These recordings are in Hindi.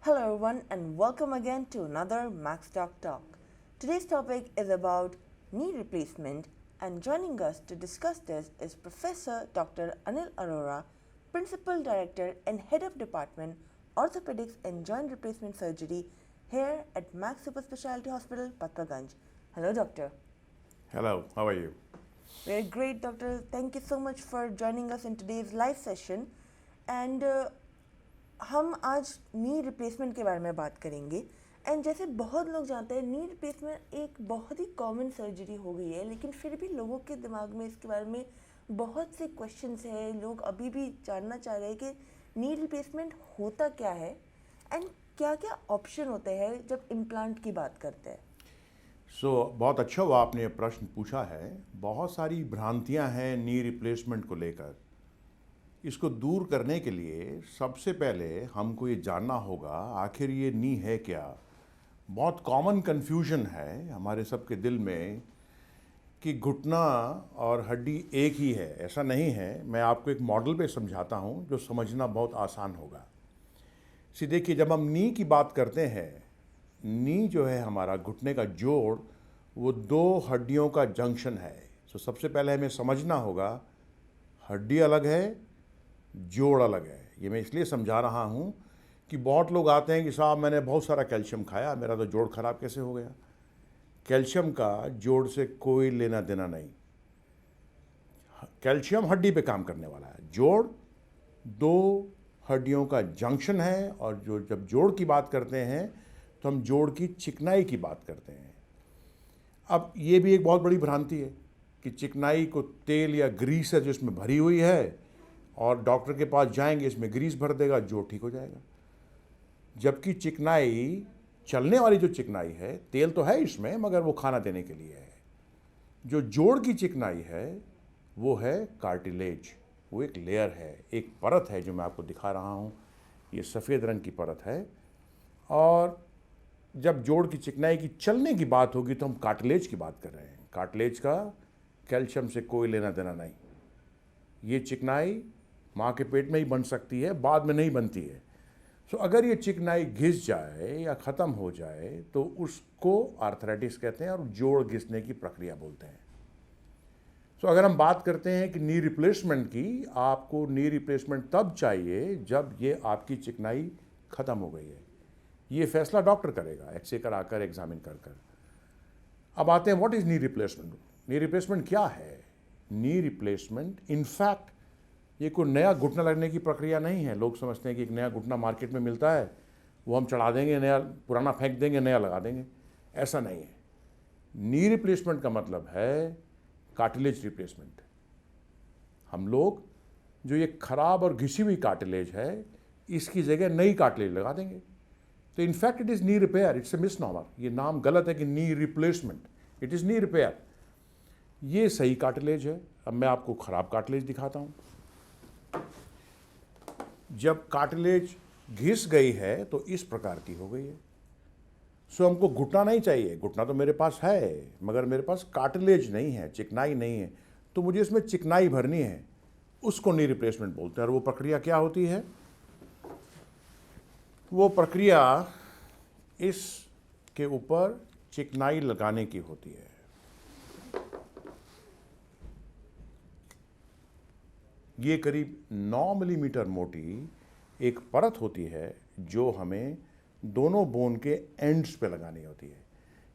Hello, everyone, and welcome again to another Max Talk. Today's topic is about knee replacement, and joining us to discuss this is Professor Dr. Anil Arora, Principal Director and Head of Department Orthopedics and Joint Replacement Surgery here at Max Super Specialty Hospital, Patparganj. Hello, Doctor. Hello, how are you? Very great, Doctor. Thank you so much for joining us in today's live session. And हम आज नी रिप्लेसमेंट के बारे में बात करेंगे. एंड जैसे बहुत लोग जानते हैं, नी रिप्लेसमेंट एक बहुत ही कॉमन सर्जरी हो गई है, लेकिन फिर भी लोगों के दिमाग में इसके बारे में बहुत से क्वेश्चंस हैं. लोग अभी भी जानना चाह रहे हैं कि नी रिप्लेसमेंट होता क्या है एंड क्या क्या ऑप्शन होते हैं जब इम्प्लांट की बात करते हैं. बहुत अच्छा हुआ आपने ये प्रश्न पूछा है. बहुत सारी भ्रांतियां हैं नी रिप्लेसमेंट को लेकर. इसको दूर करने के लिए सबसे पहले हमको ये जानना होगा आखिर ये नी है क्या. बहुत कॉमन कन्फ्यूजन है हमारे सबके दिल में कि घुटना और हड्डी एक ही है. ऐसा नहीं है. मैं आपको एक मॉडल पे समझाता हूँ जो समझना बहुत आसान होगा. देखिए, जब हम नी की बात करते हैं, नी जो है हमारा घुटने का जोड़, वो दो हड्डियों का जंक्शन है. सबसे पहले हमें समझना होगा हड्डी अलग है, जोड़ अलग है. ये मैं इसलिए समझा रहा हूँ कि बहुत लोग आते हैं कि साहब मैंने बहुत सारा कैल्शियम खाया, मेरा तो जोड़ खराब कैसे हो गया. कैल्शियम का जोड़ से कोई लेना देना नहीं. कैल्शियम हड्डी पे काम करने वाला है. जोड़ दो हड्डियों का जंक्शन है. और जब जोड़ की बात करते हैं तो हम जोड़ की चिकनाई की बात करते हैं. अब ये भी एक बहुत बड़ी भ्रांति है कि चिकनाई को तेल या ग्रीस है जो इसमें भरी हुई है और डॉक्टर के पास जाएंगे, इसमें ग्रीस भर देगा, जोड़ ठीक हो जाएगा. जबकि चिकनाई, चलने वाली जो चिकनाई है, तेल तो है इसमें मगर वो खाना देने के लिए है. जो जोड़ की चिकनाई है वो है कार्टिलेज. वो एक लेयर है, एक परत है जो मैं आपको दिखा रहा हूँ. ये सफ़ेद रंग की परत है. और जब जोड़ की चिकनाई की चलने की बात होगी तो हम कार्टिलेज की बात कर रहे हैं. कार्टिलेज का कैल्शियम से कोई लेना देना नहीं. ये चिकनाई माँ के पेट में ही बन सकती है, बाद में नहीं बनती है. अगर ये चिकनाई घिस जाए या ख़त्म हो जाए तो उसको आर्थराइटिस कहते हैं और जोड़ घिसने की प्रक्रिया बोलते हैं. अगर हम बात करते हैं कि नी रिप्लेसमेंट की, आपको नी रिप्लेसमेंट तब चाहिए जब ये आपकी चिकनाई ख़त्म हो गई है. ये फैसला डॉक्टर करेगा एक्सरे कराकर, एग्जामिन कर. अब आते हैं what is knee replacement. Knee replacement क्या है. नी रिप्लेसमेंट इनफैक्ट ये कोई नया घुटना लगने की प्रक्रिया नहीं है. लोग समझते हैं कि एक नया घुटना मार्केट में मिलता है, वो हम चढ़ा देंगे, नया पुराना फेंक देंगे, नया लगा देंगे. ऐसा नहीं है. नी रिप्लेसमेंट का मतलब है कार्टिलेज रिप्लेसमेंट. हम लोग जो ये खराब और घिसी हुई कार्टिलेज है, इसकी जगह नई कार्टिलेज लगा देंगे. तो in fact it is knee repair. It's a misnomer. ये नाम गलत है कि knee replacement. It is knee repair. ये सही कार्टिलेज है. अब मैं आपको खराब कार्टिलेज दिखाता हूँ. जब कार्टिलेज घिस गई है तो इस प्रकार की हो गई है. हमको घुटना नहीं चाहिए. घुटना तो मेरे पास है मगर मेरे पास कार्टिलेज नहीं है, चिकनाई नहीं है. तो मुझे इसमें चिकनाई भरनी है. उसको नी रिप्लेसमेंट बोलते हैं. और वो प्रक्रिया क्या होती है. वो प्रक्रिया इसके ऊपर चिकनाई लगाने की होती है. ये करीब 9 मिलीमीटर मोटी एक परत होती है जो हमें दोनों बोन के एंड्स पे लगानी होती है.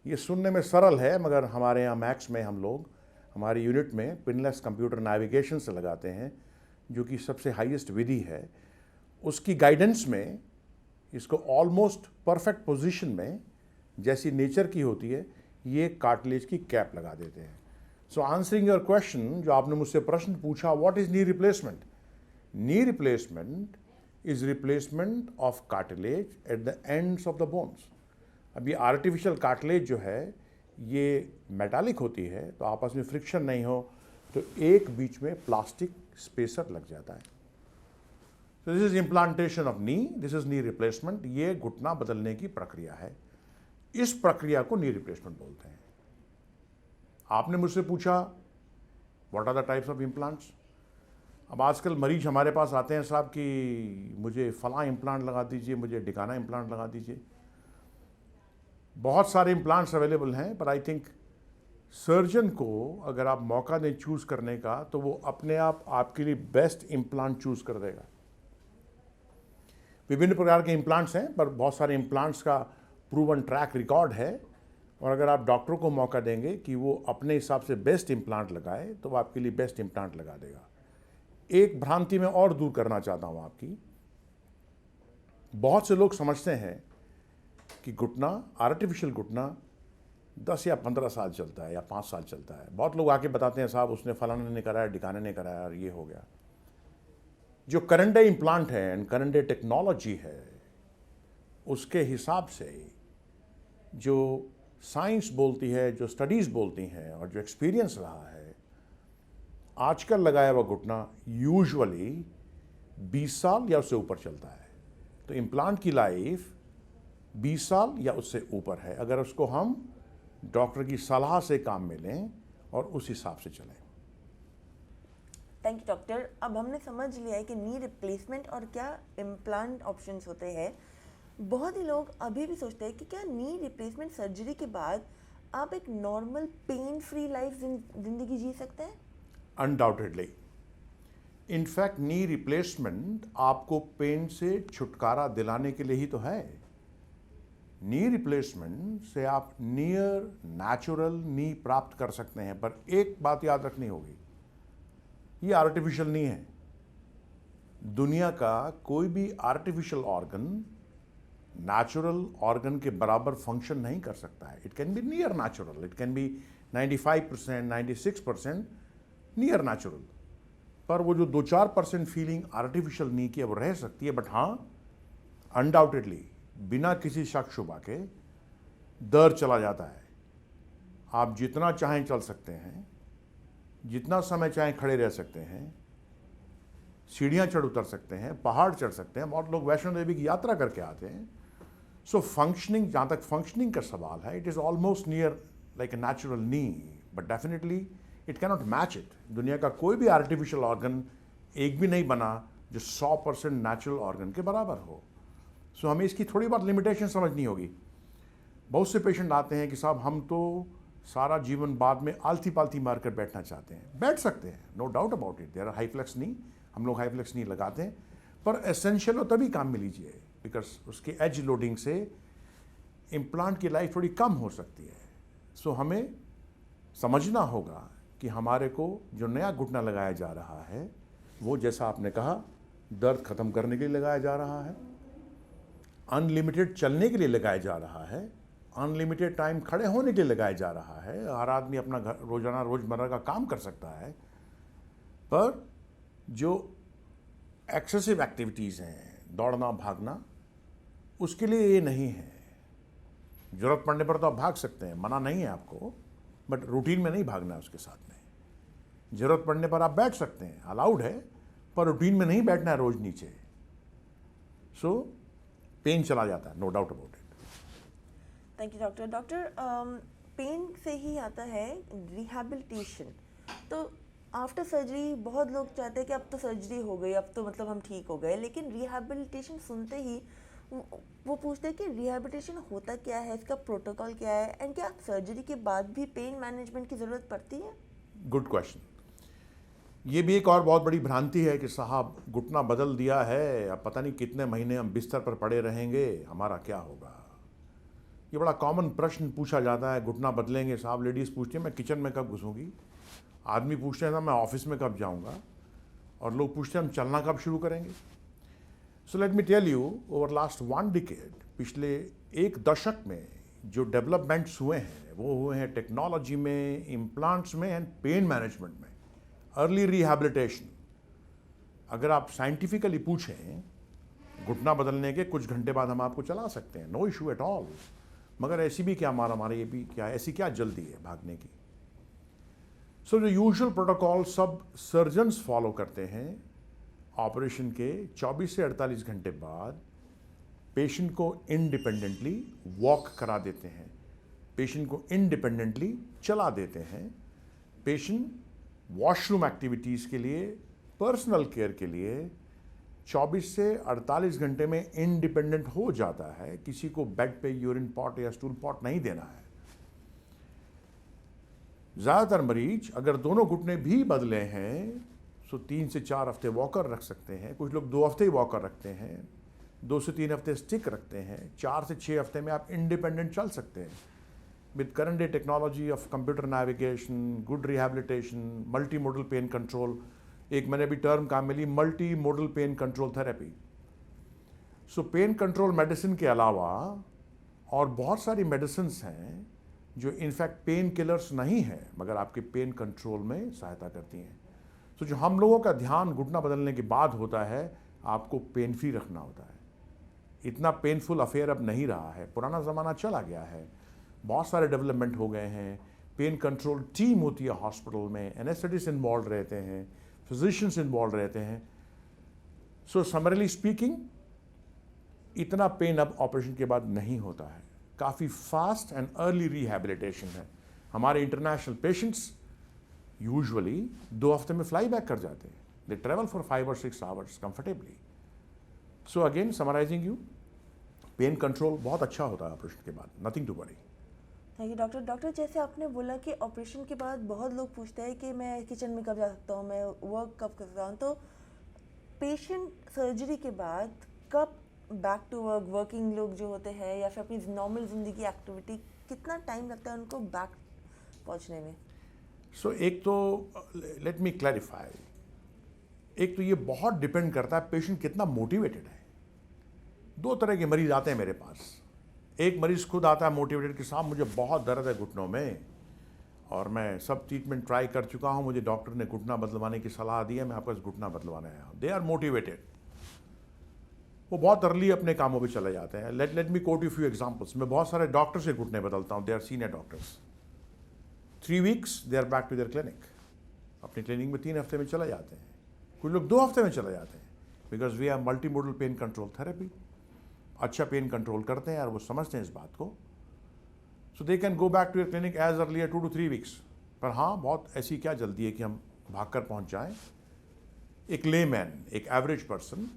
ये सुनने में सरल है मगर हमारे यहाँ मैक्स में हम लोग हमारी यूनिट में पिनलेस कंप्यूटर नेविगेशन से लगाते हैं, जो कि सबसे हाईएस्ट विधि है. उसकी गाइडेंस में इसको ऑलमोस्ट परफेक्ट पोजीशन में, जैसी नेचर की होती है, ये कार्टिलेज की कैप लगा देते हैं. आंसरिंग योर क्वेश्चन, जो आपने मुझसे प्रश्न पूछा, what is knee replacement. Knee replacement is replacement of cartilage at the ends of the bones. अब ये आर्टिफिशियल कार्टिलेज जो है ये मेटालिक होती है, तो आपस में फ्रिक्शन नहीं हो तो एक बीच में प्लास्टिक स्पेसर लग जाता है. This is implantation of knee. This is knee replacement. ये घुटना बदलने की प्रक्रिया है. इस प्रक्रिया को नी रिप्लेसमेंट बोलते हैं. आपने मुझसे पूछा what are the types of implants. अब आजकल मरीज हमारे पास आते हैं साहब कि मुझे फ़लाँ इम्प्लांट लगा दीजिए, मुझे ढिकाना इम्प्लांट लगा दीजिए। बहुत सारे इम्प्लांट्स अवेलेबल हैं, पर आई थिंक सर्जन को अगर आप मौका दें चूज़ करने का, तो वो अपने आप आपके लिए बेस्ट इम्प्लांट चूज़ कर देगा। विभिन्न प्रकार के इम्प्लांट्स हैं, पर बहुत सारे इम्प्लांट्स का प्रूवन ट्रैक रिकॉर्ड है, और अगर आप डॉक्टर को मौका देंगे कि वो अपने हिसाब से बेस्ट इम्प्लांट लगाए, तो वो आपके लिए बेस्ट इम्प्लांट लगा देगा। एक भ्रांति में और दूर करना चाहता हूँ आपकी। बहुत से लोग समझते हैं कि घुटना, आर्टिफिशियल घुटना 10 या 15 साल चलता है या 5 साल चलता है। बहुत लोग आके बताते हैं साहब उसने फलाने ने कराया, ढिकाने ने कराया और ये हो गया। जो करंट डे इम्प्लांट है एंड करंट डे टेक्नोलॉजी है, उसके हिसाब से जो साइंस बोलती है, जो स्टडीज़ बोलती हैं और जो एक्सपीरियंस रहा है, आजकल लगाया हुआ घुटना यूजुअली 20 साल या उससे ऊपर चलता है। तो इम्प्लांट की लाइफ 20 साल या उससे ऊपर है, अगर उसको हम डॉक्टर की सलाह से काम में लें और उस हिसाब से चलें। Thank you doctor. अब हमने समझ लिया है कि नी रिप्लेसमेंट और क्या इम्प्लांट ऑप्शंस होते हैं। बहुत ही लोग अभी भी सोचते हैं कि क्या नी रिप्लेसमेंट सर्जरी के बाद आप एक नॉर्मल पेन फ्री लाइफ जिंदगी जी सकते हैं? अनडाउटेडली। इनफैक्ट नी रिप्लेसमेंट आपको पेन से छुटकारा दिलाने के लिए ही तो है। नी रिप्लेसमेंट से आप नियर नेचुरल नी प्राप्त कर सकते हैं, पर एक बात याद रखनी होगी, ये आर्टिफिशियल नहीं है। दुनिया का कोई भी आर्टिफिशियल ऑर्गन नेचुरल ऑर्गन के बराबर फंक्शन नहीं कर सकता है। It can be near natural, it can be 95%, 96% near natural, पर वो जो 2-4% फीलिंग आर्टिफिशियल नी की वो रह सकती है। बट हाँ, अनडाउटेडली बिना किसी शक शुबा के दर्द चला जाता है। आप जितना चाहें चल सकते हैं, जितना समय चाहें खड़े रह सकते हैं, सीढ़ियाँ चढ़ उतर सकते हैं, पहाड़ चढ़ सकते हैं। बहुत लोग वैष्णो देवी की यात्रा करके आते हैं। सो फंक्शनिंग, जहाँ तक फंक्शनिंग का सवाल है, it is almost near like a natural knee, but definitely it cannot match it. दुनिया का कोई भी आर्टिफिशियल ऑर्गन एक भी नहीं बना जो 100% नेचुरल ऑर्गन के बराबर हो। सो हमें इसकी थोड़ी बहुत लिमिटेशन समझनी होगी। बहुत से पेशेंट आते हैं कि साहब हम तो सारा जीवन बाद में आलती पालती मार कर बैठना चाहते हैं। बैठ सकते हैं, no doubt about it, there are high flex knee, हम लोग हाईफ्लेक्स नी लगाते हैं, पर एसेंशियल हो तभी काम में लीजिए, बिकॉज उसके एज लोडिंग से इम्प्लांट की लाइफ थोड़ी कम हो सकती है। सो हमें समझना होगा कि हमारे को जो नया घुटना लगाया जा रहा है, वो जैसा आपने कहा दर्द खत्म करने के लिए लगाया जा रहा है, अनलिमिटेड चलने के लिए लगाया जा रहा है, अनलिमिटेड टाइम खड़े होने के लिए लगाया जा रहा है। हर आदमी अपना घर रोजाना रोजमर्रा का काम कर सकता है, पर जो एक्सेसिव एक्टिविटीज़ हैं, दौड़ना भागना, उसके लिए ये नहीं है। ज़रूरत पड़ने पर तो आप भाग सकते हैं, मना नहीं है आपको, बट रूटीन में नहीं भागना है उसके साथ में। ज़रूरत पड़ने पर आप बैठ सकते हैं, अलाउड है, पर रूटीन में नहीं बैठना है रोज नीचे। सो पेन चला जाता है, no doubt about it. Thank you doctor. Doctor, pain से ही आता है रिहैबिलिटेशन। तो आफ्टर सर्जरी बहुत लोग चाहते हैं कि अब तो सर्जरी हो गई, अब तो मतलब हम ठीक हो गए, लेकिन रिहैबिलिटेशन सुनते ही वो पूछते हैं कि रिहैबिलिटेशन होता क्या है, इसका प्रोटोकॉल क्या है, एंड क्या सर्जरी के बाद भी पेन मैनेजमेंट की ज़रूरत पड़ती है? Good question. ये भी एक और बहुत बड़ी भ्रांति है कि साहब घुटना बदल दिया है, अब पता नहीं कितने महीने हम बिस्तर पर पड़े रहेंगे, हमारा क्या होगा। ये बड़ा कॉमन प्रश्न पूछा जाता है, घुटना बदलेंगे साहब। लेडीज़ पूछती हैं मैं किचन में कब घुसूंगी, आदमी पूछते हैं ना मैं ऑफिस में कब जाऊंगा, और लोग पूछते हैं हम चलना कब शुरू करेंगे। So let me tell you, over last 1 decade, पिछले 1 दशक में जो डेवलपमेंट्स हुए हैं वो हुए हैं टेक्नोलॉजी में, इम्प्लांट्स में एंड पेन मैनेजमेंट में। अर्ली रिहैबिलिटेशन, अगर आप साइंटिफिकली पूछें, घुटना बदलने के कुछ घंटे बाद हम आपको चला सकते हैं, नो इशू एट ऑल। मगर ऐसी भी क्या मारा ये भी क्या, ऐसी क्या जल्दी है भागने की। सो जो यूजुअल प्रोटोकॉल सब सर्जन्स फॉलो करते हैं, ऑपरेशन के 24 से 48 घंटे बाद पेशेंट को इंडिपेंडेंटली वॉक करा देते हैं, पेशेंट को इंडिपेंडेंटली चला देते हैं। पेशेंट वॉशरूम एक्टिविटीज़ के लिए पर्सनल केयर के लिए 24 से 48 घंटे में इंडिपेंडेंट हो जाता है। किसी को बेड पे यूरिन पॉट या स्टूल पॉट नहीं देना है। ज़्यादातर मरीज अगर दोनों घुटने भी बदले हैं तो 3 से 4 हफ्ते वॉकर रख सकते हैं। कुछ लोग 2 हफ्ते ही वॉकर रखते हैं, 2 से 3 हफ्ते स्टिक रखते हैं, 4 से 6 हफ्ते में आप इंडिपेंडेंट चल सकते हैं। With current day technology of computer navigation, good rehabilitation, multi modal pain control, एक मैंने अभी टर्म काम मिली, multi modal pain control therapy. So pain control medicine के अलावा और बहुत सारी मेडिसिन हैं जो इनफैक्ट पेन किलर्स नहीं हैं मगर आपके पेन कंट्रोल में सहायता करती हैं। तो जो हम लोगों का ध्यान घुटना बदलने के बाद होता है, आपको पेन फ्री रखना होता है। इतना पेनफुल अफेयर अब नहीं रहा है, पुराना ज़माना चला गया है। बहुत सारे डेवलपमेंट हो गए हैं। पेन कंट्रोल टीम होती है हॉस्पिटल में, एनेस्थेटिस्ट इन्वॉल्व रहते हैं, फिजिशियंस इन्वॉल्व रहते हैं। सो समरली स्पीकिंग, इतना पेन अब ऑपरेशन के बाद नहीं होता है। काफ़ी फास्ट एंड अर्ली रिहैबिलिटेशन है। हमारे इंटरनेशनल पेशेंट्स यूजुअली 2 हफ्ते में फ्लाई बैक कर जाते हैं। दे ट्रेवल फॉर 5 और 6 hours comfortably. So again summarising you, pain control बहुत अच्छा होता है ऑपरेशन के बाद, nothing to worry. Thank you doctor. Doctor, जैसे आपने बोला कि ऑपरेशन के बाद बहुत लोग पूछते हैं कि मैं किचन में कब जा सकता हूँ, मैं वर्क कब कर सकता हूँ, तो पेशेंट सर्जरी के बाद कब बैक टू वर्क, वर्किंग लोग जो होते हैं या फिर अपनी नॉर्मल ज़िंदगी एक्टिविटी, कितना टाइम लगता है उनको बैक पहुँचने में? सो एक तो लेट मी क्लैरिफाई, एक तो ये बहुत डिपेंड करता है पेशेंट कितना मोटिवेटेड है। 2 तरह के मरीज आते हैं मेरे पास। एक मरीज खुद आता है मोटिवेटेड कि साहब मुझे बहुत दर्द है घुटनों में और मैं सब ट्रीटमेंट ट्राई कर चुका हूँ, मुझे डॉक्टर ने घुटना बदलवाने की सलाह दी है, मैं आपके पास घुटना बदलवाने आया हूँ। दे आर मोटिवेटेड, वो बहुत अर्ली अपने कामों पे चले जाते हैं। Let me quote you few examples. मैं बहुत सारे डॉक्टर से घुटने बदलता हूँ, they are senior doctors. 3 weeks they are back to their clinic. अपनी क्लिनिक में 3 हफ्ते में चले जाते हैं। कुछ लोग 2 हफ्ते में चले जाते हैं, because we have multi modal pain control therapy. अच्छा पेन कंट्रोल करते हैं और वो समझते हैं इस बात को। So they can go back to your clinic as early 2 to 3 weeks. पर हाँ, बहुत ऐसी क्या जल्दी है कि हम भागकर पहुंच जाएं। एक लेमैन, एक एवरेज पर्सन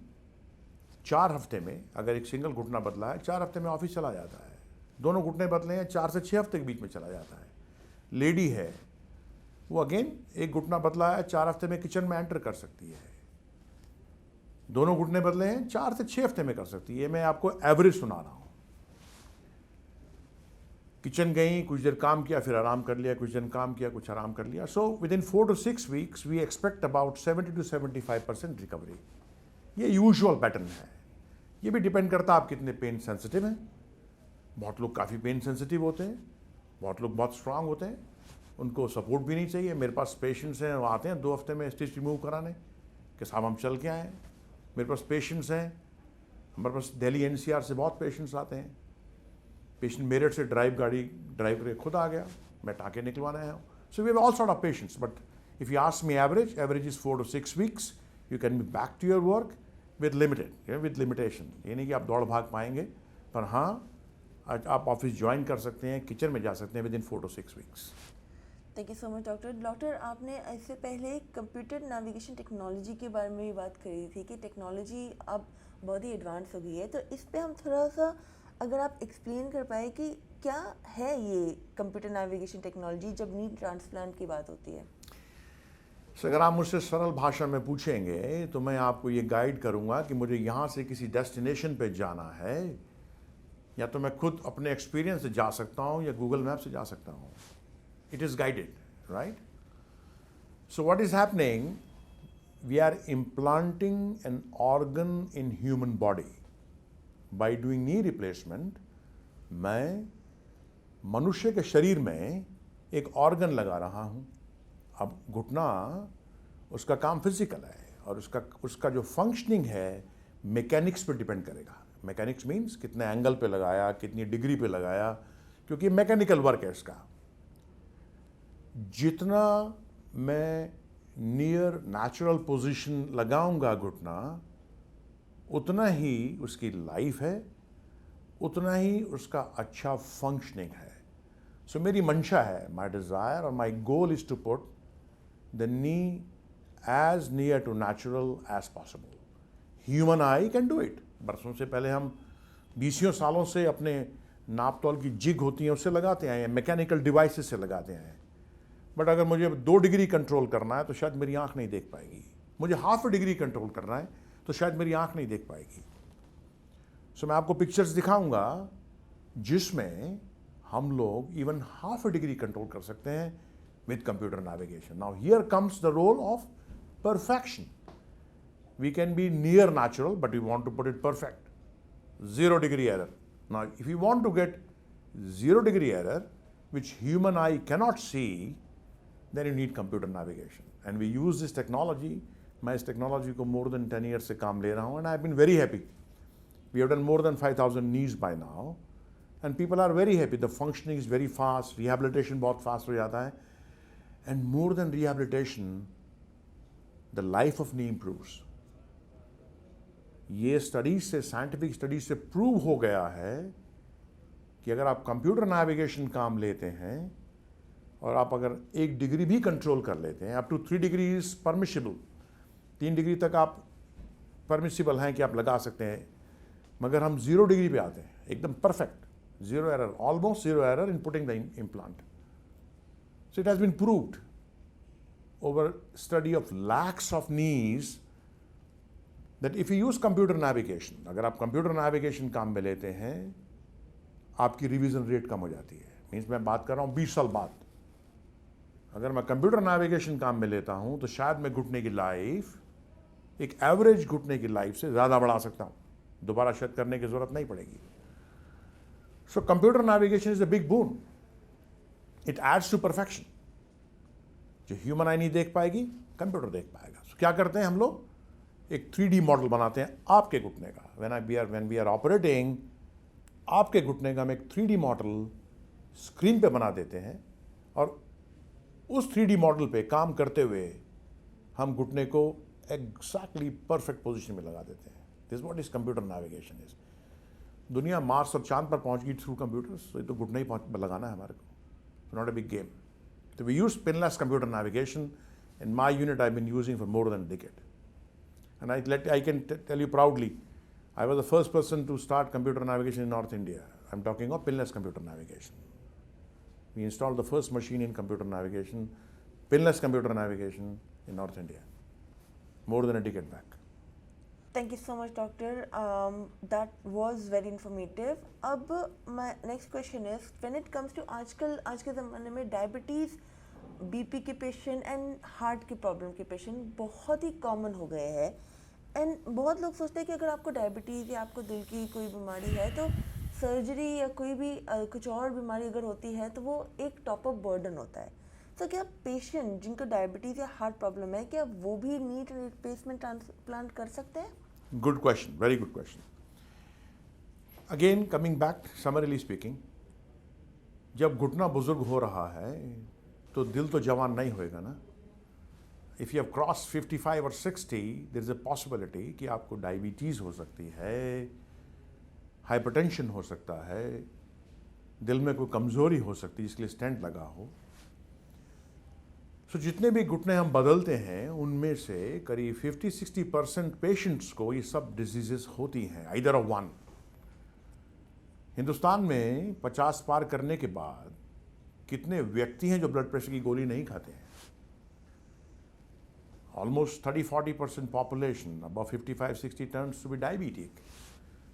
4 हफ्ते में, अगर एक सिंगल घुटना बदला है, 4 हफ्ते में ऑफिस चला जाता है। दोनों घुटने बदले हैं, 4 से 6 हफ्ते के बीच में चला जाता है। लेडी है, वो अगेन एक घुटना बदला है, 4 हफ्ते में किचन में एंटर कर सकती है। दोनों घुटने बदले हैं, 4 से 6 हफ्ते में कर सकती है। मैं आपको एवरेज सुना रहा हूं। किचन गई, कुछ देर काम किया, फिर आराम कर लिया, कुछ दिन काम किया, कुछ आराम कर लिया। So within 4 to 6 weeks we expect about 70 to 75% recovery. ये यूजुअल पैटर्न है। ये भी डिपेंड करता है आप कितने पेन सेंसिटिव हैं। बहुत लोग काफ़ी पेन सेंसिटिव होते हैं, बहुत लोग बहुत स्ट्रांग होते हैं, उनको सपोर्ट भी नहीं चाहिए। मेरे पास पेशेंट्स हैं, वो आते हैं 2 हफ्ते में स्टिच रिमूव कराने कि साहब हम चल के आए। मेरे पास पेशेंट्स हैं, हमारे पास दिल्ली NCR से बहुत पेशेंट्स आते हैं। पेशेंट मेरठ से गाड़ी ड्राइव करके खुद आ गया, मैं टाँके निकलवाने आया हूँ। So we have all sort of patients, but if you ask me average is 4 to 6 weeks. You can be back to your work with limitation. ये नहीं कि आप दौड़ भाग पाएंगे, पर हाँ आप ऑफिस ज्वाइन कर सकते हैं, किचन में जा सकते हैं with in 4 to 6 weeks. Thank you so much doctor. Doctor, आपने इससे पहले कंप्यूटर नेविगेशन टेक्नोलॉजी के बारे में भी बात करी थी कि टेक्नोलॉजी अब बहुत ही एडवांस हो गई है, तो इस पे हम थोड़ा सा अगर आप एक्सप्लेन कर पाए कि क्या है ये कंप्यूटर नेविगेशन टेक्नोलॉजी जब नी ट्रांसप्लांट की बात होती है। अगर आप मुझसे सरल भाषा में पूछेंगे तो मैं आपको ये गाइड करूँगा कि मुझे यहाँ से किसी डेस्टिनेशन पे जाना है, या तो मैं खुद अपने एक्सपीरियंस से जा सकता हूँ या गूगल मैप से जा सकता हूँ। It is guided, right? So what is happening? We are implanting an organ in human body. By doing knee replacement, मैं मनुष्य के शरीर में एक ऑर्गन लगा रहा हूँ। अब घुटना, उसका काम फिजिकल है और उसका जो फंक्शनिंग है मैकेनिक्स पे डिपेंड करेगा। मैकेनिक्स मीन्स कितने एंगल पे लगाया, कितनी डिग्री पे लगाया, क्योंकि मैकेनिकल वर्क है इसका। जितना मैं नियर नेचुरल पोजीशन लगाऊंगा घुटना, उतना ही उसकी लाइफ है, उतना ही उसका अच्छा फंक्शनिंग है। सो मेरी मंशा है, माई डिज़ायर और my goal is to put the knee as near to natural as possible. Human eye can do it. बरसों से पहले हम 20 सालों से अपने नाप तौल की जिग होती हैं उससे लगाते आए हैं, मैकेनिकल डिवाइसेस से लगाते हैं। बट अगर मुझे 2 डिग्री कंट्रोल करना है तो शायद मेरी आंख नहीं देख पाएगी, मुझे हाफ डिग्री कंट्रोल करना है तो शायद मेरी आंख नहीं देख पाएगी। सो मैं आपको पिक्चर्स दिखाऊंगा जिसमें हम लोग इवन हाफ डिग्री कंट्रोल कर सकते हैं with computer navigation. Now here comes the role of perfection. We can be near natural, but we want to put it perfect. 0 degree error. Now, if you want to get 0 degree error, which human eye cannot see, then you need computer navigation. And we use this technology. मैं इस technology को more than 10 years से काम ले रहा हूँ, and I've been very happy. We have done more than 5,000 knees by now, and people are very happy. The functioning is very fast, rehabilitation बहुत fast हो जाता है, and more than rehabilitation, the life of knee improves. ये स्टडीज से, साइंटिफिक स्टडीज से प्रूव हो गया है कि अगर आप कंप्यूटर नेविगेशन काम लेते हैं और आप अगर 1 डिग्री भी कंट्रोल कर लेते हैं, up to 3 degree is permissible, 3 degree तक आप परमिसिबल हैं कि आप लगा सकते हैं, मगर हम 0 डिग्री पे आते हैं, एकदम perfect, 0 error, almost 0 error in putting the implant. So it has been proved over study of lakhs of knees that if you use computer navigation, अगर आप कंप्यूटर नेविगेशन काम में लेते हैं, आपकी रिवीजन रेट कम हो जाती है. मीन्स मैं बात कर रहा हूँ 20 साल बाद. अगर मैं कंप्यूटर नेविगेशन काम में लेता हूँ तो शायद मैं घुटने की लाइफ, एक एवरेज घुटने की लाइफ से ज़्यादा बढ़ा सकता हूँ, दोबारा शायद करने की ज़रूरत नहीं पड़ेगी. So computer navigation is a big boon. It aids to perfection. जो ह्यूमन आई नहीं देख पाएगी, कंप्यूटर देख पाएगा. So, क्या करते हैं हम लोग? एक 3D मॉडल बनाते हैं आपके घुटने का. व्हेन वी आर ऑपरेटिंग, आपके घुटने का हम एक 3D मॉडल स्क्रीन पे बना देते हैं और उस 3D मॉडल पे काम करते हुए हम घुटने को एग्जैक्टली परफेक्ट पोजीशन में लगा देते हैं. This what is computer navigation is. दुनिया मार्स और चांद पर पहुंच गई थ्रू कंप्यूटर्स, तो गुट नहीं लगाना है हमारे को. Not a big game. तो we use pinless computer navigation. In my unit I been using for more than decade. And I can tell you proudly, I was the first person to start computer navigation in North India. I'm talking of pinless computer navigation. We installed the first machine in computer navigation, pinless computer navigation in North India, more than a decade back. Thank you so much, doctor. That was very informative. अब my next question is, when it comes to आज के ज़माने में डायबिटीज़, बीपी के पेशेंट एंड हार्ट की प्रॉब्लम के पेशेंट बहुत ही कॉमन हो गए हैं. एंड बहुत लोग सोचते हैं कि अगर आपको डायबिटीज़ या आपको दिल की कोई बीमारी है तो सर्जरी या कोई भी कुछ और बीमारी अगर होती है तो वो एक टॉप अप बर्डन होता है. तो क्या पेशेंट जिनको डायबिटीज़ या हार्ट प्रॉब्लम है, क्या वो भी नी रिप्लेसमेंट ट्रांसप्लांट कर सकते हैं? Good question, very good question. Again coming back, summarily speaking, जब घुटना बुजुर्ग हो रहा है तो दिल तो जवान नहीं होएगा ना. इफ़ यू हैव क्रॉस 55 और 60, देयर इज अ पॉसिबिलिटी कि आपको डायबिटीज़ हो सकती है, हाइपरटेंशन हो सकता है, दिल में कोई कमज़ोरी हो सकती है जिसके लिए स्टेंट लगा हो. सो जितने भी घुटने हम बदलते हैं उनमें से करीब 50-60% पेशेंट्स को ये सब डिजीजेस होती हैं, आइदर ऑफ वन. हिंदुस्तान में 50 पार करने के बाद कितने व्यक्ति हैं जो ब्लड प्रेशर की गोली नहीं खाते हैं? Almost 30-40% population above 55-60 turns to be diabetic.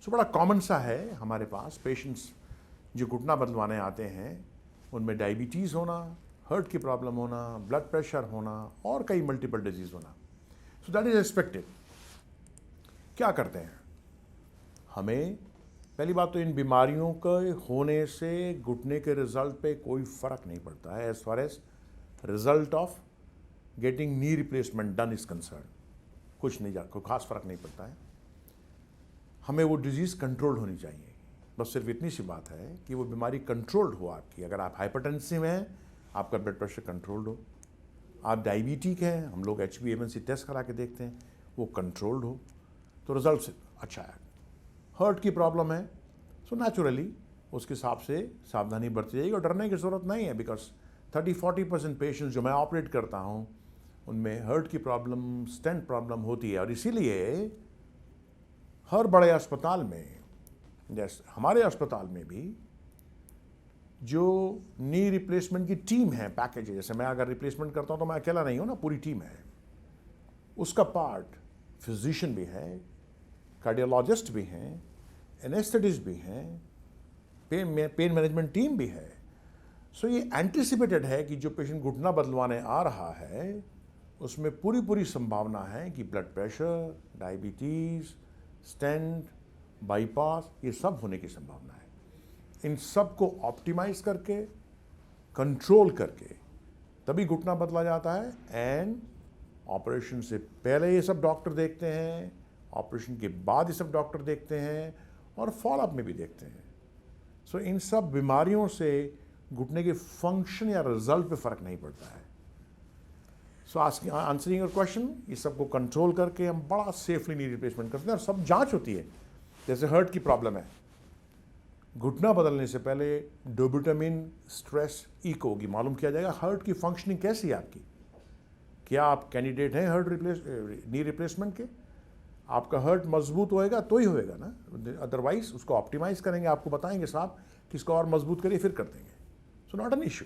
So बड़ा कॉमन सा है हमारे पास पेशेंट्स जो घुटना बदलवाने आते हैं, उनमें डायबिटीज़ होना, हार्ट की प्रॉब्लम होना, ब्लड प्रेशर होना और कई मल्टीपल डिजीज होना. So that is expected. क्या करते हैं? हमें पहली बात तो इन बीमारियों के होने से घुटने के रिजल्ट पे कोई फ़र्क नहीं पड़ता है. As far as result of getting knee replacement done is concern, कुछ नहीं कोई खास फ़र्क नहीं पड़ता है. हमें वो डिजीज़ कंट्रोल्ड होनी चाहिए. बस सिर्फ इतनी सी बात है कि वो बीमारी कंट्रोल्ड हो आपकी. अगर आप हाइपरटेंसिव हैं, आपका ब्लड प्रेशर कंट्रोल्ड हो. आप डायबिटिक हैं, हम लोग HbA1c टेस्ट करा के देखते हैं, वो कंट्रोल्ड हो तो रिजल्ट अच्छा है. हार्ट की प्रॉब्लम है, सो नेचुरली उसके हिसाब से सावधानी बरती जाएगी और डरने की ज़रूरत नहीं है. बिकॉज 30-40% पेशेंट्स जो मैं ऑपरेट करता हूँ उनमें हार्ट की प्रॉब्लम, स्टेंट प्रॉब्लम होती है। और इसीलिए हर बड़े अस्पताल में, जैसे हमारे अस्पताल में भी जो नी रिप्लेसमेंट की टीम है, पैकेज है, जैसे मैं अगर रिप्लेसमेंट करता हूं तो मैं अकेला नहीं हूं ना, पूरी टीम है। उसका पार्ट फिजिशियन भी है, कार्डियोलॉजिस्ट भी हैं, एनेस्थेटिस्ट भी हैं, पेन मैनेजमेंट टीम भी है। सो ये एंटिसिपेटेड है कि जो पेशेंट घुटना बदलवाने आ रहा है उसमें पूरी पूरी संभावना है कि blood pressure, diabetes, stent, bypass, ये सब होने की संभावना है। इन सब को ऑप्टिमाइज करके, कंट्रोल करके तभी घुटना बदला जाता है। एंड ऑपरेशन से पहले ये सब डॉक्टर देखते हैं, ऑपरेशन के बाद ये सब डॉक्टर देखते हैं, और फॉलोअप में भी देखते हैं। सो इन सब बीमारियों से घुटने के फंक्शन या रिजल्ट पे फर्क नहीं पड़ता है। सो आंसरिंग योर क्वेश्चन, ये सबको कंट्रोल करके हम बड़ा सेफली नी रिप्लेसमेंट करते हैं। और सब जांच होती है। जैसे हार्ट की प्रॉब्लम है, घुटना बदलने से पहले डोबुटामिन स्ट्रेस इको होगी, मालूम किया जाएगा हार्ट की फंक्शनिंग कैसी है आपकी, क्या आप कैंडिडेट हैं नी रिप्लेसमेंट के। आपका हार्ट मजबूत होएगा तो ही होएगा ना, अदरवाइज उसको ऑप्टिमाइज करेंगे, आपको बताएंगे साहब कि इसको और मजबूत करिए, फिर कर देंगे। So not an issue.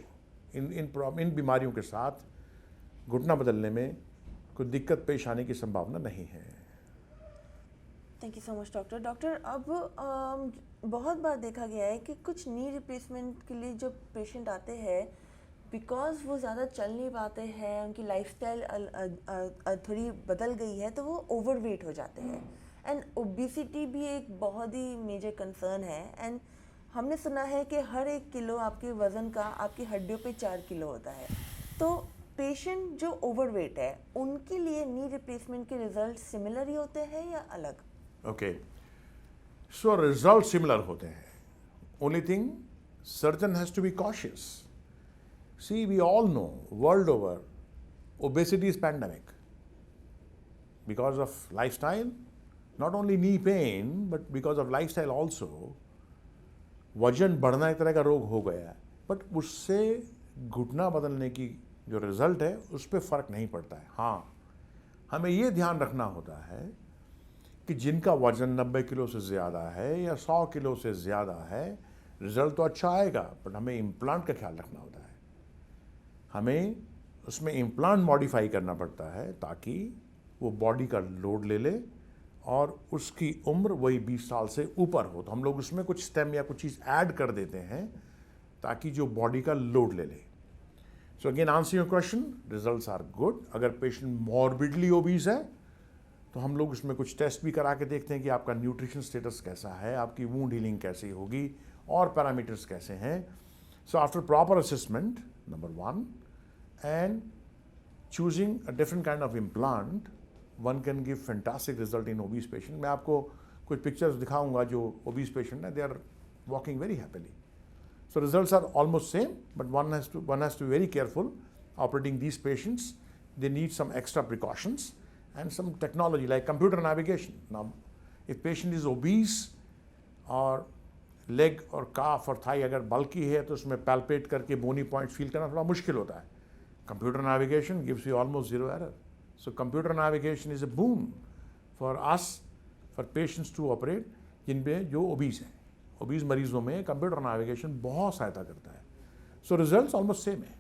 इन बीमारियों के साथ घुटना बदलने में कोई दिक्कत पेश आने की संभावना नहीं है। Thank you so much doctor. Doctor, अब बहुत बार देखा गया है कि कुछ नी रिप्लेसमेंट के लिए जो पेशेंट आते हैं, बिकॉज वो ज़्यादा चल नहीं पाते हैं, उनकी लाइफस्टाइल थोड़ी बदल गई है, तो वो ओवरवेट हो जाते हैं। एंड ओबेसिटी भी एक बहुत ही मेजर कंसर्न है। एंड हमने सुना है कि हर 1 किलो आपके वज़न का आपकी हड्डियों पे 4 किलो होता है। तो पेशेंट जो ओवरवेट है, उनके लिए नी रिप्लेसमेंट के रिजल्ट सिमिलर ही होते हैं या अलग? ओके, सो रिजल्ट सिमिलर होते हैं। Only thing, surgeon has to be cautious. See, we all know world over obesity is pandemic because of lifestyle, not only knee pain but because of lifestyle also। वजन बढ़ना एक तरह का रोग हो गया है, बट उससे घुटना बदलने की जो रिजल्ट है उस पर फर्क नहीं पड़ता है। हाँ, हमें ये ध्यान रखना होता है कि जिनका वजन 90 किलो से ज़्यादा है या 100 किलो से ज़्यादा है, रिजल्ट तो अच्छा आएगा, बट हमें इम्प्लांट का ख्याल रखना होता है। हमें उसमें इम्प्लांट मॉडिफाई करना पड़ता है ताकि वो बॉडी का लोड ले ले और उसकी उम्र वही 20 साल से ऊपर हो। तो हम लोग उसमें कुछ स्टेम या कुछ चीज़ ऐड कर देते हैं ताकि जो बॉडी का लोड ले ले। So again, answer your question, results are good. अगर पेशेंट मॉर्बिडली ओबीज है तो हम लोग उसमें कुछ टेस्ट भी करा के देखते हैं कि आपका न्यूट्रिशन स्टेटस कैसा है, आपकी वूंड हीलिंग कैसी होगी, और पैरामीटर्स कैसे हैं। So after proper assessment, number 1, and choosing a different kind of implant, one can give fantastic result in obese patient। मैं आपको कुछ पिक्चर्स दिखाऊंगा जो obese patient है, they are walking very happily। So results are almost same, but one has to be very careful operating these patients। They need some extra precautions and some technology like computer navigation। Now, if patient is obese और leg और calf और thigh अगर bulky है तो उसमें palpate करके bony point feel करना थोड़ा मुश्किल होता है। Computer navigation gives you almost zero error। So computer navigation is a boon for us, for patients to operate जिनपे जो obese हैं। obese मरीजों में computer navigation बहुत सहायता करता है। So results almost same है।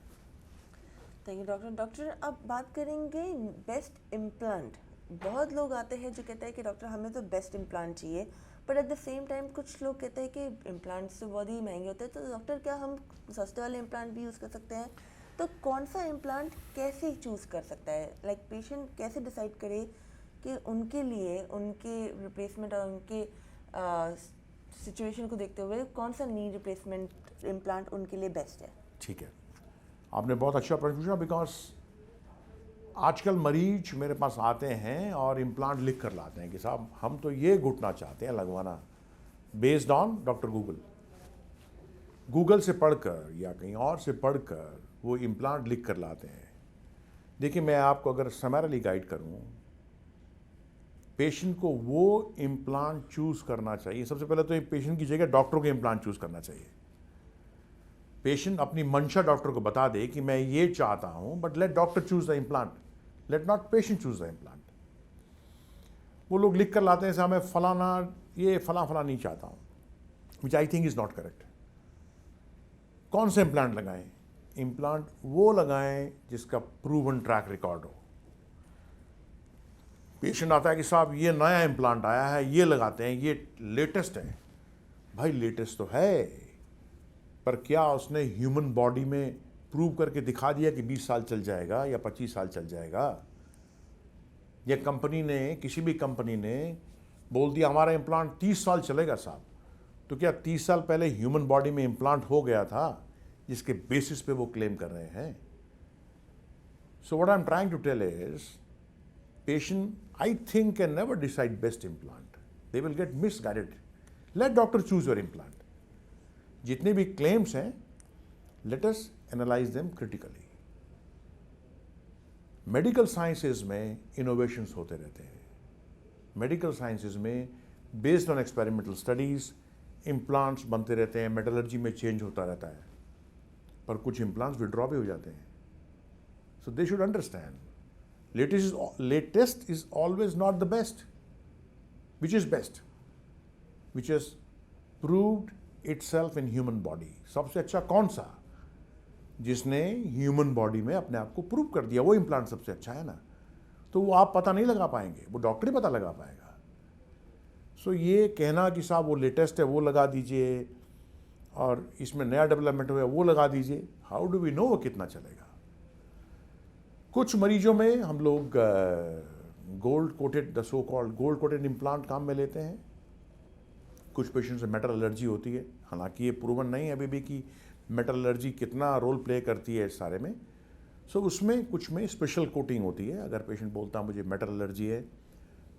Thank you doctor. डॉक्टर, अब बात करेंगे बेस्ट इम्प्लांट। बहुत लोग आते हैं जो कहते हैं कि डॉक्टर हमें तो बेस्ट इम्प्लांट चाहिए, but at the same time कुछ लोग कहते हैं कि इम्प्लांट्स तो बहुत ही महंगे होते हैं, तो डॉक्टर क्या हम सस्ते वाले इम्प्लांट भी यूज़ कर सकते हैं? तो कौन सा इम्प्लांट कैसे चूज़ कर सकता है? लाइक पेशेंट कैसे डिसाइड करे कि उनके लिए, उनके रिप्लेसमेंट और उनके सिचुएशन को देखते हुए कौन सा नी रिप्लेसमेंट इम्प्लांट उनके लिए बेस्ट है? ठीक है, आपने बहुत अच्छा प्रश्न पूछा, बिकॉज आजकल मरीज मेरे पास आते हैं और इम्प्लांट लिख कर लाते हैं कि साहब हम तो ये घुटना चाहते हैं लगवाना, बेस्ड ऑन डॉक्टर गूगल से पढ़कर या कहीं और से पढ़कर वो इम्प्लांट लिख कर लाते हैं। देखिए, मैं आपको अगर समरली गाइड करूं, पेशेंट को वो इम्प्लांट चूज़ करना चाहिए। सबसे पहले तो पेशेंट की जगह डॉक्टर को इम्प्लांट चूज़ करना चाहिए। पेशेंट अपनी मंशा डॉक्टर को बता दे कि मैं ये चाहता हूं, but let doctor choose the implant. Let not patient choose the implant. वो लोग लिख कर लाते हैं साहब मैं फलाना ये फला नहीं चाहता हूँ, which I think is not correct. कौन से इम्प्लांट लगाएं? इम्प्लांट वो लगाएं जिसका प्रूवन ट्रैक रिकॉर्ड हो। पेशेंट आता है कि साहब ये नया इम्प्लांट आया है, ये लगाते हैं, ये लेटेस्ट है। भाई लेटेस्ट तो है, पर क्या उसने ह्यूमन बॉडी में प्रूव करके दिखा दिया कि 20 साल चल जाएगा या 25 साल चल जाएगा? या कंपनी ने, किसी भी कंपनी ने बोल दिया हमारा इम्प्लांट 30 साल चलेगा साहब, तो क्या 30 साल पहले ह्यूमन बॉडी में इम्प्लांट हो गया था जिसके बेसिस पे वो क्लेम कर रहे हैं? So what I am trying to tell is, patient, I think, can never decide best implant. They will get misguided. Let doctor choose your implant. जितने भी claims हैं, let us analyze them critically. Medical sciences में innovations होते रहते हैं. Medical sciences में based on experimental studies, implants बनते रहते हैं, metallurgy में change होता रहता है, पर कुछ implants withdraw भी हो जाते हैं. So they should understand. Latest is always not the best. Which is best? Which has proved itself in human body. सबसे अच्छा कौन सा? जिसने ह्यूमन बॉडी में अपने आप को प्रूव कर दिया, वो इम्प्लांट सबसे अच्छा है ना। तो वो आप पता नहीं लगा पाएंगे, वो डॉक्टर ही पता लगा पाएगा। सो ये कहना कि साहब वो लेटेस्ट है वो लगा दीजिए और इसमें नया डेवलपमेंट हुआ वो लगा दीजिए, हाउ डू वी नो वो कितना चलेगा? कुछ मरीजों में हम लोग gold coated, the so called gold coated implant काम में लेते हैं। कुछ पेशेंट्स में मेटल एलर्जी होती है, हालांकि ये प्रूवन नहीं है अभी भी कि मेटल एलर्जी कितना रोल प्ले करती है इस सारे में। सो उसमें कुछ में स्पेशल कोटिंग होती है। अगर पेशेंट बोलता है मुझे मेटल एलर्जी है,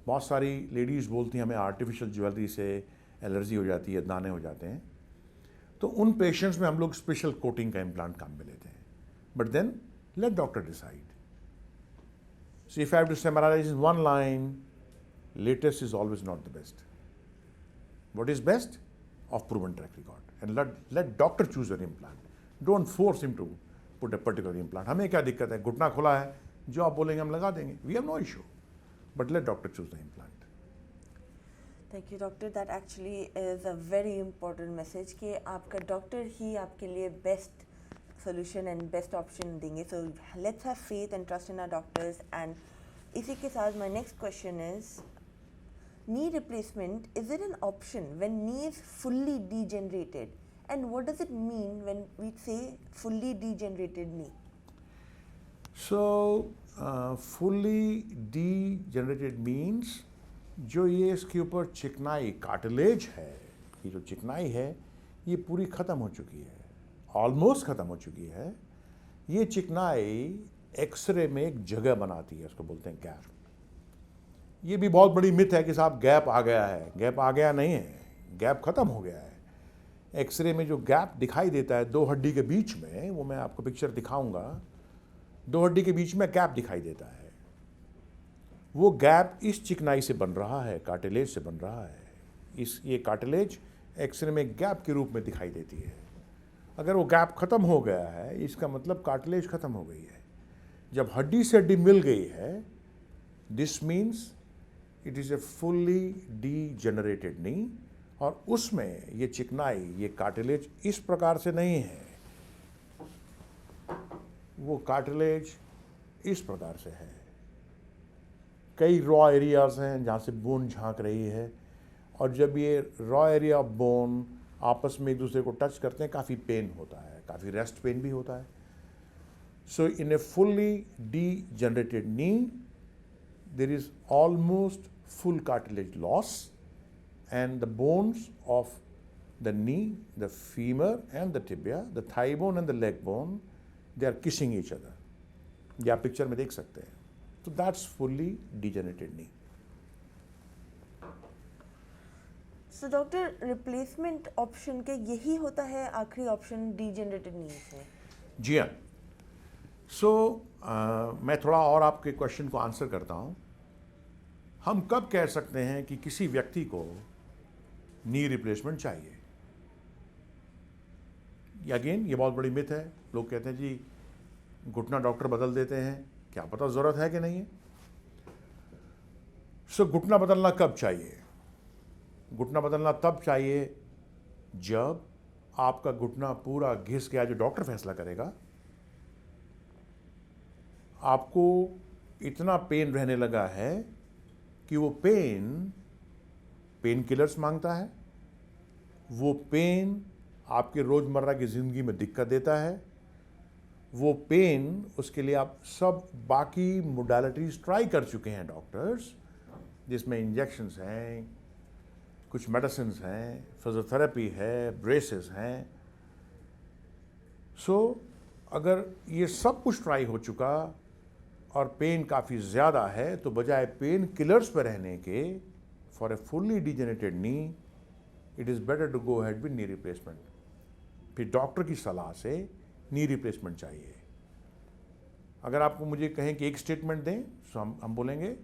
बहुत सारी लेडीज़ बोलती हैं हमें आर्टिफिशियल ज्वेलरी से एलर्जी हो जाती है, दाने हो जाते हैं, तो उन पेशेंट्स में हम लोग स्पेशल कोटिंग का इम्प्लांट काम में लेते हैं। But then let doctor decide. So if I have to summarize in one line, latest is always not the best. What is best? Of proven track record. And let doctor choose your implant. Don't force him to put a particular implant. हमें क्या दिक्कत है? घुटना खुला है, जो आप बोलेंगे हम लगा देंगे. We have no issue. But let doctor choose the implant. Thank you, doctor. That actually is a very important message कि आपका डॉक्टर ही आपके लिए best solution and best option देंगे. So let's have faith and trust in our doctors. And इसी के साथ my next question is, knee replacement, is it an option when knee is fully degenerated? And what does it mean when we say fully degenerated knee? So fully degenerated means जो ये इसके ऊपर चिकनाई कार्टिलेज है, ये जो चिकनाई है ये पूरी ख़त्म हो चुकी है, ऑलमोस्ट ख़त्म हो चुकी है। ये चिकनाई एक्सरे में एक जगह बनाती है, उसको बोलते हैं गैप। ये भी बहुत बड़ी मिथ है कि साहब गैप आ गया है। गैप आ गया नहीं है, गैप ख़त्म हो गया है। एक्सरे में जो गैप दिखाई देता है दो हड्डी के बीच में, वो मैं आपको पिक्चर दिखाऊंगा, दो हड्डी के बीच में गैप दिखाई देता है। वो गैप इस चिकनाई से बन रहा है, कार्टिलेज से बन रहा है। ये कार्टिलेज एक्सरे में गैप के रूप में दिखाई देती है। अगर वो गैप ख़त्म हो गया है, इसका मतलब कार्टिलेज ख़त्म हो गई है। जब हड्डी से हड्डी मिल गई है, this means it is a fully degenerated knee. और उसमें ये चिकनाई, ये कार्टिलेज इस प्रकार से नहीं है, वो कार्टिलेज इस प्रकार से है। कई रॉ एरियाज हैं जहाँ से बोन झांक रही है, और जब ये रॉ एरिया ऑफ बोन आपस में एक दूसरे को टच करते हैं, काफ़ी पेन होता है, काफ़ी रेस्ट पेन भी होता है। So in a fully degenerated knee there is almost full cartilage loss, and the bones of the knee, the femur and the tibia, the thigh bone and the leg bone, they are kissing each other. ये आप पिक्चर में देख सकते हैं। तो that's fully degenerated knee. So doctor, replacement option के यही होता है आखिरी ऑप्शन डीजेनरेटेड नीज में? जी हाँ। सो मैं थोड़ा और आपके क्वेश्चन को आंसर करता हूँ। हम कब कह सकते हैं कि किसी व्यक्ति को नी रिप्लेसमेंट चाहिए? अगेन ये बहुत बड़ी मिथ है। लोग कहते हैं जी घुटना डॉक्टर बदल देते हैं क्या पता ज़रूरत है कि नहीं है। सो घुटना बदलना कब चाहिए? घुटना बदलना तब चाहिए जब आपका घुटना पूरा घिस गया, जो डॉक्टर फैसला करेगा। आपको इतना पेन रहने लगा है कि वो पेन किलर्स मांगता है, वो पेन आपके रोज़मर्रा की ज़िंदगी में दिक्कत देता है, वो पेन, उसके लिए आप सब बाकी मोडालिटीज़ ट्राई कर चुके हैं डॉक्टर्स, जिसमें इंजेक्शंस हैं, कुछ मेडिसिन्स हैं, फिजियोथेरेपी है, ब्रेसेस हैं। सो अगर ये सब कुछ ट्राई हो चुका और पेन काफ़ी ज़्यादा है, तो बजाय पेन किलर्स पर रहने के, for a fully degenerated knee, it is better to go ahead with knee replacement. फिर डॉक्टर की सलाह से नी रिप्लेसमेंट चाहिए। अगर आपको मुझे कहें कि एक स्टेटमेंट दें, तो हम बोलेंगे,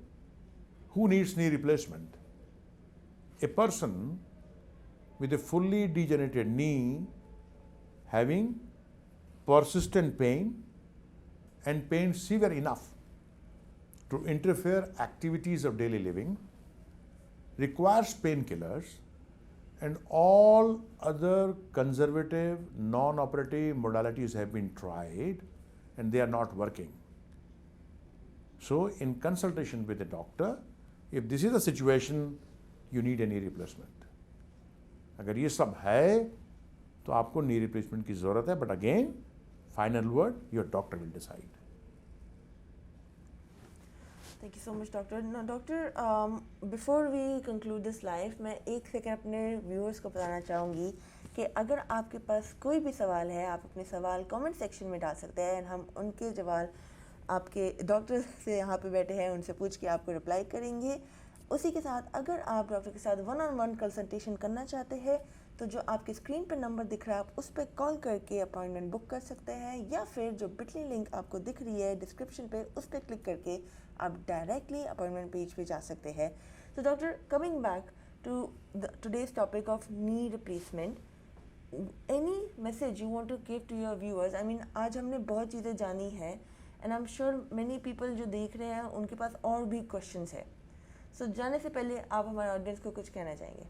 who needs knee replacement? A person with a fully degenerated knee having persistent pain and pain severe enough to interfere activities of daily living requires painkillers, and all other conservative non-operative modalities have been tried and they are not working. So in consultation with a doctor, if this is the situation, you need a knee replacement. अगर ये सब है तो आपको नी रिप्लेसमेंट की जरूरत है, but again final word your doctor will decide. Thank you so much doctor. Doctor, before we conclude this live, मैं एक सेकंड अपने व्यूअर्स को बताना चाहूँगी कि अगर आपके पास कोई भी सवाल है, आप अपने सवाल कमेंट सेक्शन में डाल सकते हैं, एंड हम उनके जवाब आपके डॉक्टर से यहाँ पे बैठे हैं उनसे पूछ के आपको रिप्लाई करेंगे। उसी के साथ अगर आप डॉक्टर के साथ 1-on-1 कंसल्टेशन करना चाहते हैं, तो जो आपके स्क्रीन पर नंबर दिख रहा है, आप उस पर कॉल करके अपॉइंटमेंट बुक कर सकते हैं, या फिर जो बिटली लिंक आपको दिख रही है डिस्क्रिप्शन पे, उस पर क्लिक करके आप डायरेक्टली अपॉइंटमेंट पेज पे जा सकते हैं। तो doctor, coming back to today's topic of knee replacement, any message you want to give to your viewers? I mean, आज हमने बहुत चीज़ें जानी है, and I am sure many people जो देख रहे हैं उनके पास और भी क्वेश्चंस है। सो जाने से पहले आप हमारे ऑडियंस को कुछ कहना चाहेंगे?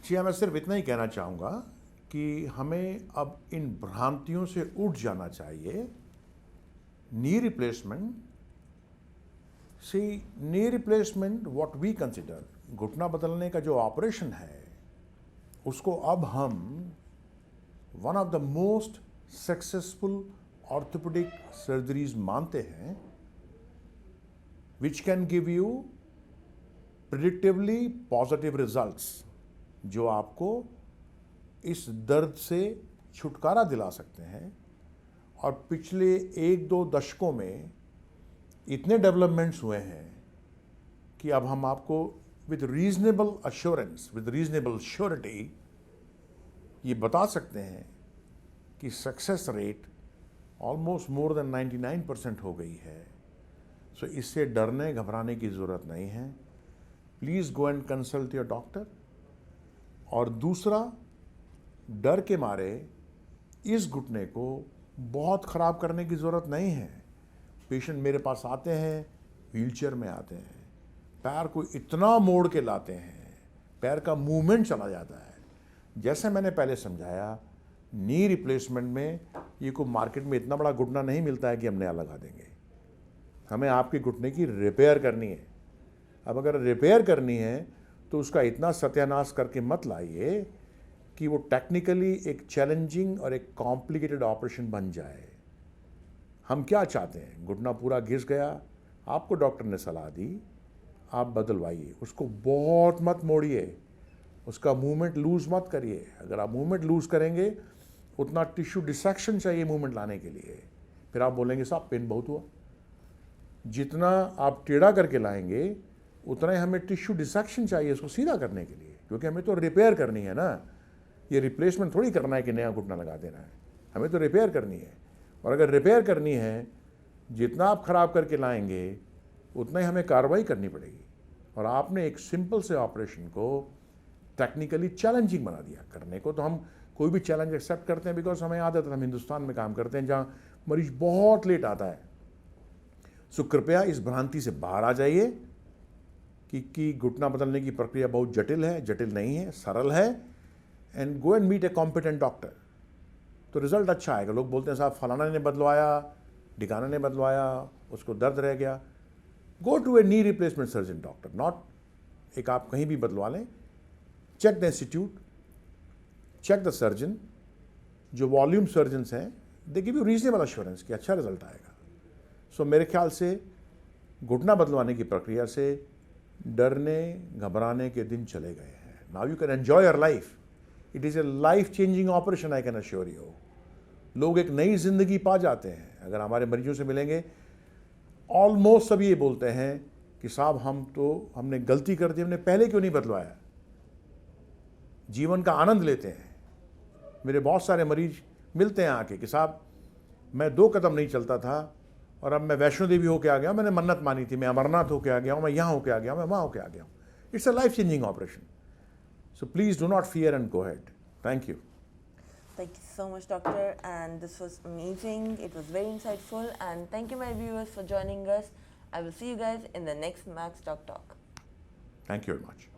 जी हाँ, मैं सिर्फ इतना ही कहना चाहूँगा कि हमें अब इन भ्रांतियों से उठ जाना चाहिए। Knee replacement, knee replacement what we consider, घुटना बदलने का जो ऑपरेशन है, उसको अब हम one of the most successful orthopedic surgeries मानते हैं, which can give you predictively positive results, जो आपको इस दर्द से छुटकारा दिला सकते हैं। और पिछले 1-2 दशकों में इतने डेवलपमेंट्स हुए हैं कि अब हम आपको with reasonable assurance, with reasonable surety ये बता सकते हैं कि success rate almost more than 99% हो गई है। सो इससे डरने घबराने की ज़रूरत नहीं है। Please go and consult your doctor. और दूसरा, डर के मारे इस घुटने को बहुत ख़राब करने की ज़रूरत नहीं है। पेशेंट मेरे पास आते हैं, व्हीलचेयर में आते हैं, पैर को इतना मोड़ के लाते हैं, पैर का मूवमेंट चला जाता है। जैसे मैंने पहले समझाया, नी रिप्लेसमेंट में ये को मार्केट में इतना बड़ा घुटना नहीं मिलता है कि हम नया लगा देंगे। हमें आपके घुटने की रिपेयर करनी है। अब अगर रिपेयर करनी है तो उसका इतना सत्यानाश करके मत लाइए कि वो टेक्निकली एक चैलेंजिंग और एक कॉम्प्लिकेटेड ऑपरेशन बन जाए। हम क्या चाहते हैं? घुटना पूरा घिस गया, आपको डॉक्टर ने सलाह दी, आप बदलवाइए, उसको बहुत मत मोड़िए, उसका मूवमेंट लूज मत करिए। अगर आप मूवमेंट लूज करेंगे, उतना टिश्यू डिसेक्शन चाहिए मूवमेंट लाने के लिए। फिर आप बोलेंगे साहब पेन बहुत हुआ। जितना आप टेढ़ा करके लाएंगे, उतना ही हमें टिश्यू डिसेक्शन चाहिए इसको सीधा करने के लिए, क्योंकि हमें तो रिपेयर करनी है ना। ये रिप्लेसमेंट थोड़ी करना है कि नया घुटना लगा देना है, हमें तो रिपेयर करनी है। और अगर रिपेयर करनी है, जितना आप ख़राब करके लाएंगे उतना ही हमें कार्रवाई करनी पड़ेगी। और आपने एक सिंपल से ऑपरेशन को टेक्निकली चैलेंजिंग बना दिया। करने को तो हम कोई भी चैलेंज एक्सेप्ट करते हैं, बिकॉज हमें आदत है, हम हिंदुस्तान में काम करते हैं जहाँ मरीज बहुत लेट आता है। सो कृपया इस भ्रांति से बाहर आ जाइए कि घुटना बदलने की प्रक्रिया बहुत जटिल है। जटिल नहीं है, सरल है। And go and meet a competent doctor, तो रिजल्ट अच्छा आएगा। लोग बोलते हैं साहब फलाना ने बदलवाया, ढिकाना ने बदलवाया, उसको दर्द रह गया। Go to a knee replacement surgeon doctor, not एक आप कहीं भी बदलवा लें। Check the institute, check the surgeon. जो वॉल्यूम सर्जन्स हैं they give you reasonable assurance कि अच्छा रिजल्ट आएगा। सो मेरे ख्याल से घुटना बदलवाने की प्रक्रिया से डरने घबराने के दिन चले गए हैं। Now you can enjoy your life. It is A life changing operation, I can assure you. लोग एक नई जिंदगी पा जाते हैं। अगर हमारे मरीजों से मिलेंगे, ऑलमोस्ट सभी ये बोलते हैं कि साहब हमने गलती कर दी, हमने पहले क्यों नहीं बदलवाया। जीवन का आनंद लेते हैं। मेरे बहुत सारे मरीज मिलते हैं आके कि साहब मैं 2 कदम नहीं चलता था और अब मैं वैष्णो देवी होके आ गया, मैंने मन्नत मानी थी, मैं अमरनाथ होके आ गया हूँ, मैं यहाँ होके आ गया हूँ, मैं वहाँ होके आ गया हूँ। It's a life changing operation. So please do not fear and go head. Thank you. Thank you so much, doctor, and this was amazing. It was very insightful, and thank you, my viewers, for joining us. I will see you guys in the next Max Talk Talk. Thank you very much.